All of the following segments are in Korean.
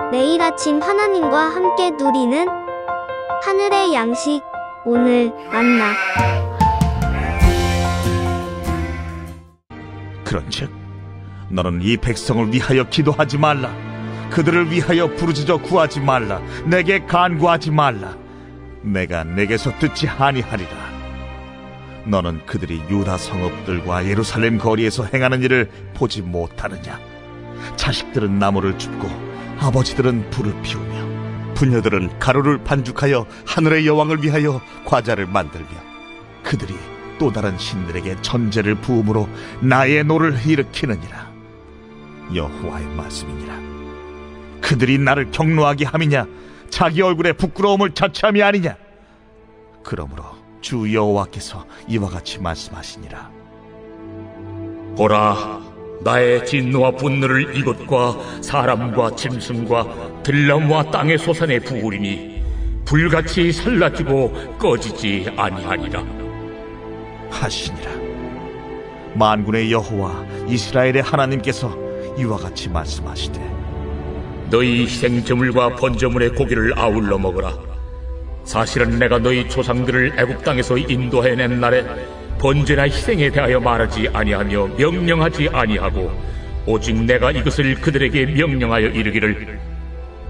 매일 아침 하나님과 함께 누리는 하늘의 양식, 오늘 만나. 그런즉 너는 이 백성을 위하여 기도하지 말라. 그들을 위하여 부르짖어 구하지 말라. 내게 간구하지 말라. 내가 내게서 듣지 아니하리라. 너는 그들이 유다 성읍들과 예루살렘 거리에서 행하는 일을 보지 못하느냐? 자식들은 나무를 줍고 아버지들은 불을 피우며 부녀들은 가루를 반죽하여 하늘의 여왕을 위하여 과자를 만들며 그들이 또 다른 신들에게 전제를 부음으로 나의 노를 일으키느니라. 여호와의 말씀이니라. 그들이 나를 경노하게 함이냐? 자기 얼굴에 부끄러움을 자처함이 아니냐? 그러므로 주 여호와께서 이와 같이 말씀하시니라. 보라, 나의 진노와 분노를 이곳과 사람과 짐승과 들나무와 땅의 소산에 부으리니 불같이 살라지고 꺼지지 아니하리라 하시니라. 만군의 여호와 이스라엘의 하나님께서 이와 같이 말씀하시되, 너희 희생제물과 번제물의 고기를 아울러 먹으라. 사실은 내가 너희 조상들을 애굽 땅에서 인도해낸 날에 번제나 희생에 대하여 말하지 아니하며 명령하지 아니하고 오직 내가 이것을 그들에게 명령하여 이르기를,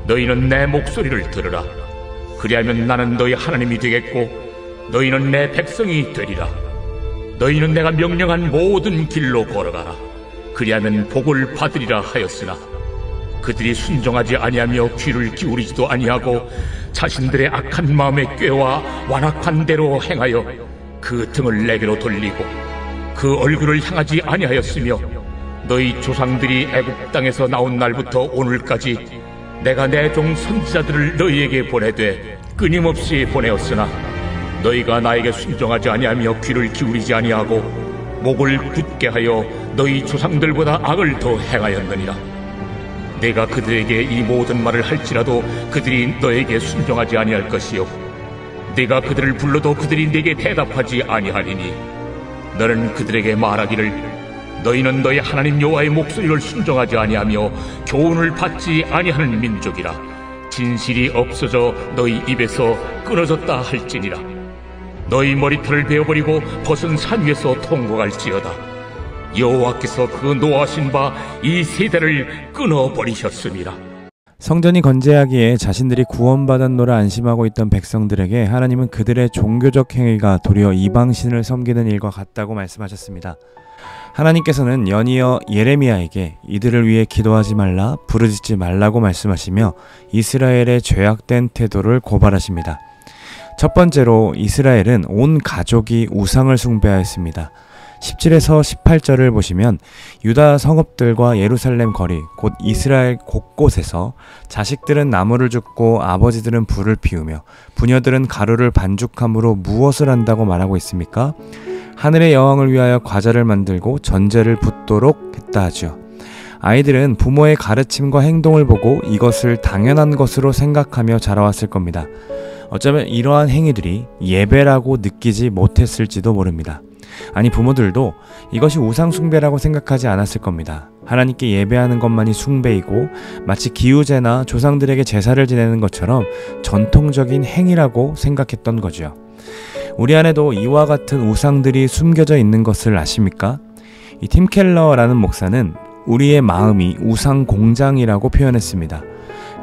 너희는 내 목소리를 들으라. 그리하면 나는 너희 하나님이 되겠고 너희는 내 백성이 되리라. 너희는 내가 명령한 모든 길로 걸어가라. 그리하면 복을 받으리라 하였으나 그들이 순종하지 아니하며 귀를 기울이지도 아니하고 자신들의 악한 마음에 꾀와 완악한 대로 행하여 그 등을 내게로 돌리고 그 얼굴을 향하지 아니하였으며 너희 조상들이 애굽 땅에서 나온 날부터 오늘까지 내가 내 종 선지자들을 너희에게 보내되 끊임없이 보내었으나 너희가 나에게 순종하지 아니하며 귀를 기울이지 아니하고 목을 굳게 하여 너희 조상들보다 악을 더 행하였느니라. 내가 그들에게 이 모든 말을 할지라도 그들이 너에게 순종하지 아니할 것이요 내가 그들을 불러도 그들이 내게 대답하지 아니하리니 너는 그들에게 말하기를, 너희는 너희 하나님 여호와의 목소리를 순종하지 아니하며 교훈을 받지 아니하는 민족이라. 진실이 없어져 너희 입에서 끊어졌다 할지니라. 너희 머리털을 베어버리고 벗은 산 위에서 통곡할지어다. 여호와께서 그 노하신 바 이 세대를 끊어버리셨습니다. 성전이 건재하기에 자신들이 구원받았노라 안심하고 있던 백성들에게 하나님은 그들의 종교적 행위가 도리어 이방신을 섬기는 일과 같다고 말씀하셨습니다. 하나님께서는 연이어 예레미야에게 이들을 위해 기도하지 말라, 부르짖지 말라고 말씀하시며 이스라엘의 죄악된 태도를 고발하십니다. 첫 번째로 이스라엘은 온 가족이 우상을 숭배하였습니다. 17에서 18절을 보시면 유다 성읍들과 예루살렘 거리, 곧 이스라엘 곳곳에서 자식들은 나무를 줍고 아버지들은 불을 피우며 부녀들은 가루를 반죽함으로 무엇을 한다고 말하고 있습니까? 하늘의 여왕을 위하여 과자를 만들고 전제를 붓도록 했다 하죠. 아이들은 부모의 가르침과 행동을 보고 이것을 당연한 것으로 생각하며 자라왔을 겁니다. 어쩌면 이러한 행위들이 예배라고 느끼지 못했을지도 모릅니다. 아니, 부모들도 이것이 우상 숭배라고 생각하지 않았을 겁니다. 하나님께 예배하는 것만이 숭배이고 마치 기우제나 조상들에게 제사를 지내는 것처럼 전통적인 행위라고 생각했던 거죠. 우리 안에도 이와 같은 우상들이 숨겨져 있는 것을 아십니까? 이 팀 켈러라는 목사는 우리의 마음이 우상 공장이라고 표현했습니다.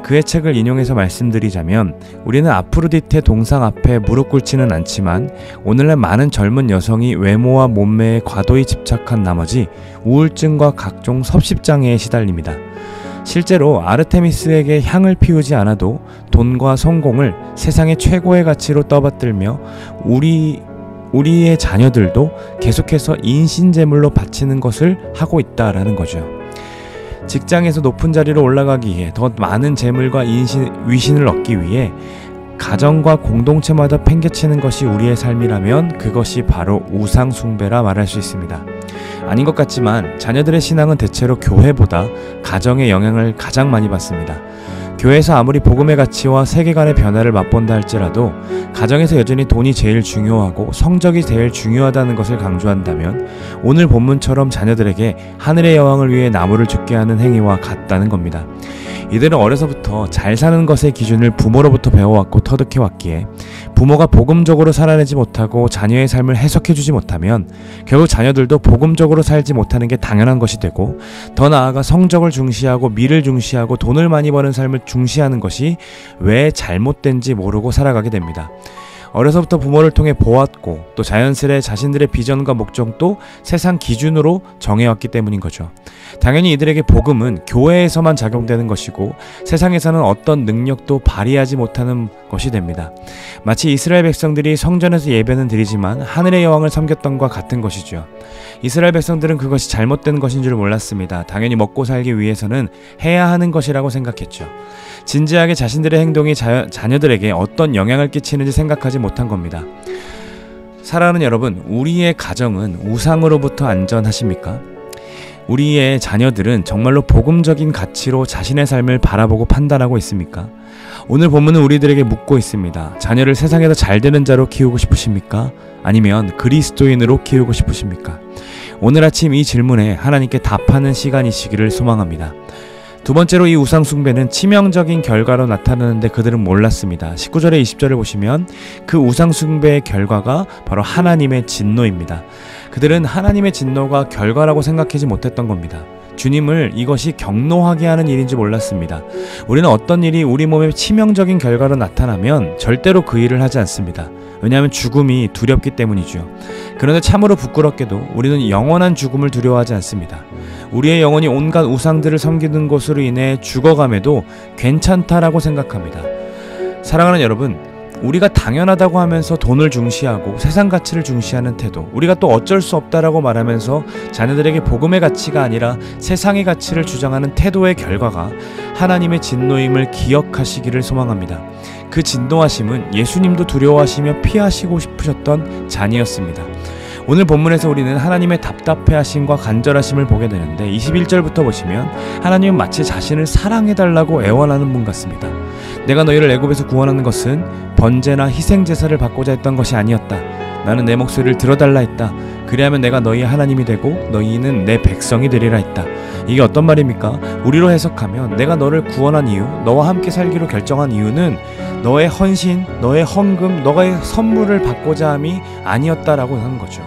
그의 책을 인용해서 말씀드리자면, 우리는 아프로디테 동상 앞에 무릎 꿇지는 않지만 오늘날 많은 젊은 여성이 외모와 몸매에 과도히 집착한 나머지 우울증과 각종 섭식장애에 시달립니다. 실제로 아르테미스에게 향을 피우지 않아도 돈과 성공을 세상의 최고의 가치로 떠받들며 우리의 자녀들도 계속해서 인신제물로 바치는 것을 하고 있다라는 거죠. 직장에서 높은 자리로 올라가기 위해 더 많은 재물과 위신을 얻기 위해 가정과 공동체마다 팽개치는 것이 우리의 삶이라면 그것이 바로 우상 숭배라 말할 수 있습니다. 아닌 것 같지만 자녀들의 신앙은 대체로 교회보다 가정의 영향을 가장 많이 받습니다. 교회에서 아무리 복음의 가치와 세계관의 변화를 맛본다 할지라도 가정에서 여전히 돈이 제일 중요하고 성적이 제일 중요하다는 것을 강조한다면 오늘 본문처럼 자녀들에게 하늘의 여왕을 위해 나무를 줍고 없게 하는 행위와 같다는 겁니다. 이들은 어려서부터 잘 사는 것의 기준을 부모로부터 배워왔고 터득해왔기에 부모가 복음적으로 살아내지 못하고 자녀의 삶을 해석해주지 못하면 결국 자녀들도 복음적으로 살지 못하는 게 당연한 것이 되고, 더 나아가 성적을 중시하고 미를 중시하고 돈을 많이 버는 삶을 중시하는 것이 왜 잘못된지 모르고 살아가게 됩니다. 어려서부터 부모를 통해 보았고 또 자연스레 자신들의 비전과 목적도 세상 기준으로 정해왔기 때문인 거죠. 당연히 이들에게 복음은 교회에서만 작용되는 것이고 세상에서는 어떤 능력도 발휘하지 못하는 것이 됩니다. 마치 이스라엘 백성들이 성전에서 예배는 드리지만 하늘의 여왕을 섬겼던 것과 같은 것이죠. 이스라엘 백성들은 그것이 잘못된 것인 줄 몰랐습니다. 당연히 먹고 살기 위해서는 해야 하는 것이라고 생각했죠. 진지하게 자신들의 행동이 자녀들에게 어떤 영향을 끼치는지 생각하지 못한 겁니다. 사랑하는 여러분, 우리의 가정은 우상으로부터 안전하십니까? 우리의 자녀들은 정말로 복음적인 가치로 자신의 삶을 바라보고 판단하고 있습니까? 오늘 본문은 우리들에게 묻고 있습니다. 자녀를 세상에서 잘 되는 자로 키우고 싶으십니까? 아니면 그리스도인으로 키우고 싶으십니까? 오늘 아침 이 질문에 하나님께 답하는 시간이시기를 소망합니다. 두 번째로 이 우상 숭배는 치명적인 결과로 나타나는데 그들은 몰랐습니다. 19절에 20절을 보시면 그 우상 숭배의 결과가 바로 하나님의 진노입니다. 그들은 하나님의 진노가 결과라고 생각하지 못했던 겁니다. 주님을 이것이 경노하게 하는 일인지 몰랐습니다. 우리는 어떤 일이 우리 몸에 치명적인 결과로 나타나면 절대로 그 일을 하지 않습니다. 왜냐하면 죽음이 두렵기 때문이죠. 그런데 참으로 부끄럽게도 우리는 영원한 죽음을 두려워하지 않습니다. 우리의 영혼이 온갖 우상들을 섬기는 것으로 인해 죽어감에도 괜찮다라고 생각합니다. 사랑하는 여러분, 우리가 당연하다고 하면서 돈을 중시하고 세상 가치를 중시하는 태도, 우리가 또 어쩔 수 없다라고 말하면서 자녀들에게 복음의 가치가 아니라 세상의 가치를 주장하는 태도의 결과가 하나님의 진노임을 기억하시기를 소망합니다. 그 진노하심은 예수님도 두려워하시며 피하시고 싶으셨던 잔이었습니다. 오늘 본문에서 우리는 하나님의 답답해하심과 간절하심을 보게 되는데 21절부터 보시면 하나님은 마치 자신을 사랑해달라고 애원하는 분 같습니다. 내가 너희를 애굽에서 구원하는 것은 번제나 희생제사를 받고자 했던 것이 아니었다. 나는 내 목소리를 들어달라 했다. 그리하면 내가 너희의 하나님이 되고 너희는 내 백성이 되리라 했다. 이게 어떤 말입니까? 우리로 해석하면 내가 너를 구원한 이유, 너와 함께 살기로 결정한 이유는 너의 헌신, 너의 헌금, 너의 선물을 받고자 함이 아니었다라고 하는 거죠.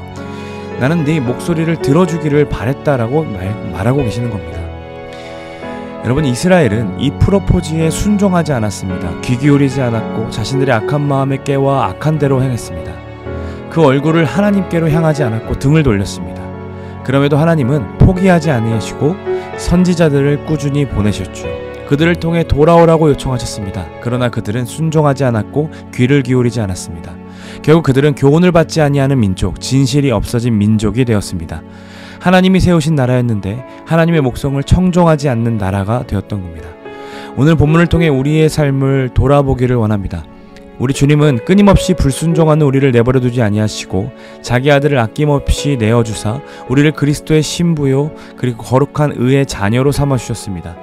나는 네 목소리를 들어주기를 바랬다라고 말하고 계시는 겁니다. 여러분, 이스라엘은 이 프로포즈에 순종하지 않았습니다. 귀 기울이지 않았고 자신들의 악한 마음에 깨와 악한 대로 행했습니다. 그 얼굴을 하나님께로 향하지 않았고 등을 돌렸습니다. 그럼에도 하나님은 포기하지 않으시고 선지자들을 꾸준히 보내셨죠. 그들을 통해 돌아오라고 요청하셨습니다. 그러나 그들은 순종하지 않았고 귀를 기울이지 않았습니다. 결국 그들은 교훈을 받지 아니하는 민족, 진실이 없어진 민족이 되었습니다. 하나님이 세우신 나라였는데 하나님의 목성을 청종하지 않는 나라가 되었던 겁니다. 오늘 본문을 통해 우리의 삶을 돌아보기를 원합니다. 우리 주님은 끊임없이 불순종하는 우리를 내버려두지 아니하시고 자기 아들을 아낌없이 내어주사 우리를 그리스도의 신부요 그리고 거룩한 의의 자녀로 삼아주셨습니다.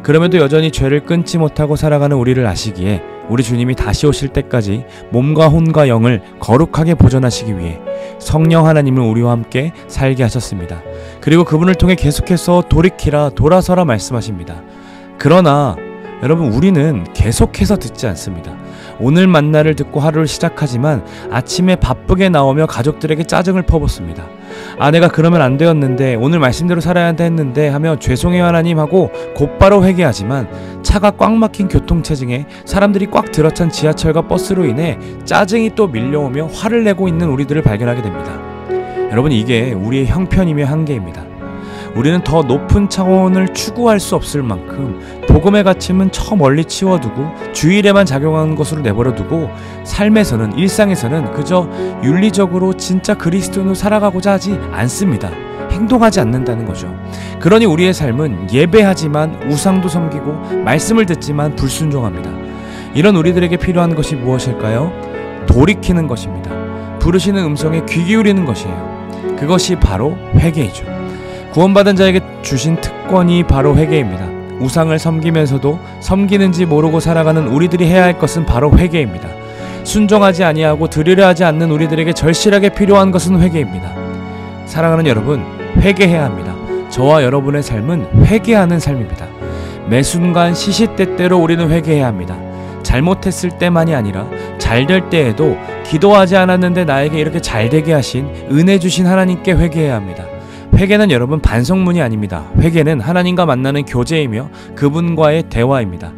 그럼에도 여전히 죄를 끊지 못하고 살아가는 우리를 아시기에 우리 주님이 다시 오실 때까지 몸과 혼과 영을 거룩하게 보존하시기 위해 성령 하나님을 우리와 함께 살게 하셨습니다. 그리고 그분을 통해 계속해서 돌이키라, 돌아서라 말씀하십니다. 그러나 여러분, 우리는 계속해서 듣지 않습니다. 오늘 만나를 듣고 하루를 시작하지만 아침에 바쁘게 나오며 가족들에게 짜증을 퍼붓습니다. 내가 그러면 안 되었는데, 오늘 말씀대로 살아야 한다 했는데 하며 죄송해요 하나님 하고 곧바로 회개하지만 차가 꽉 막힌 교통체증에 사람들이 꽉 들어찬 지하철과 버스로 인해 짜증이 또 밀려오며 화를 내고 있는 우리들을 발견하게 됩니다. 여러분, 이게 우리의 형편이며 한계입니다. 우리는 더 높은 차원을 추구할 수 없을 만큼 복음의 가침은 저 멀리 치워두고 주일에만 작용하는 것으로 내버려두고 삶에서는, 일상에서는 그저 윤리적으로 진짜 그리스도인으로 살아가고자 하지 않습니다. 행동하지 않는다는 거죠. 그러니 우리의 삶은 예배하지만 우상도 섬기고 말씀을 듣지만 불순종합니다. 이런 우리들에게 필요한 것이 무엇일까요? 돌이키는 것입니다. 부르시는 음성에 귀 기울이는 것이에요. 그것이 바로 회개이죠. 구원받은 자에게 주신 특권이 바로 회개입니다. 우상을 섬기면서도 섬기는지 모르고 살아가는 우리들이 해야 할 것은 바로 회개입니다. 순종하지 아니하고 들으려 하지 않는 우리들에게 절실하게 필요한 것은 회개입니다. 사랑하는 여러분, 회개해야 합니다. 저와 여러분의 삶은 회개하는 삶입니다. 매 순간 시시때때로 우리는 회개해야 합니다. 잘못했을 때만이 아니라 잘 될 때에도 기도하지 않았는데 나에게 이렇게 잘 되게 하신 은혜 주신 하나님께 회개해야 합니다. 회개는 여러분 반성문이 아닙니다. 회개는 하나님과 만나는 교제이며 그분과의 대화입니다.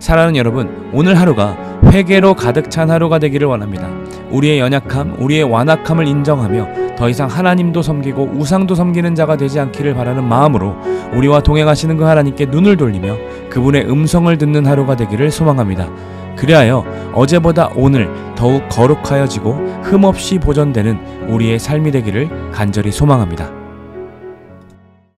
사랑하는 여러분, 오늘 하루가 회개로 가득 찬 하루가 되기를 원합니다. 우리의 연약함, 우리의 완악함을 인정하며 더 이상 하나님도 섬기고 우상도 섬기는 자가 되지 않기를 바라는 마음으로 우리와 동행하시는 그 하나님께 눈을 돌리며 그분의 음성을 듣는 하루가 되기를 소망합니다. 그리하여 어제보다 오늘 더욱 거룩하여지고 흠없이 보존되는 우리의 삶이 되기를 간절히 소망합니다.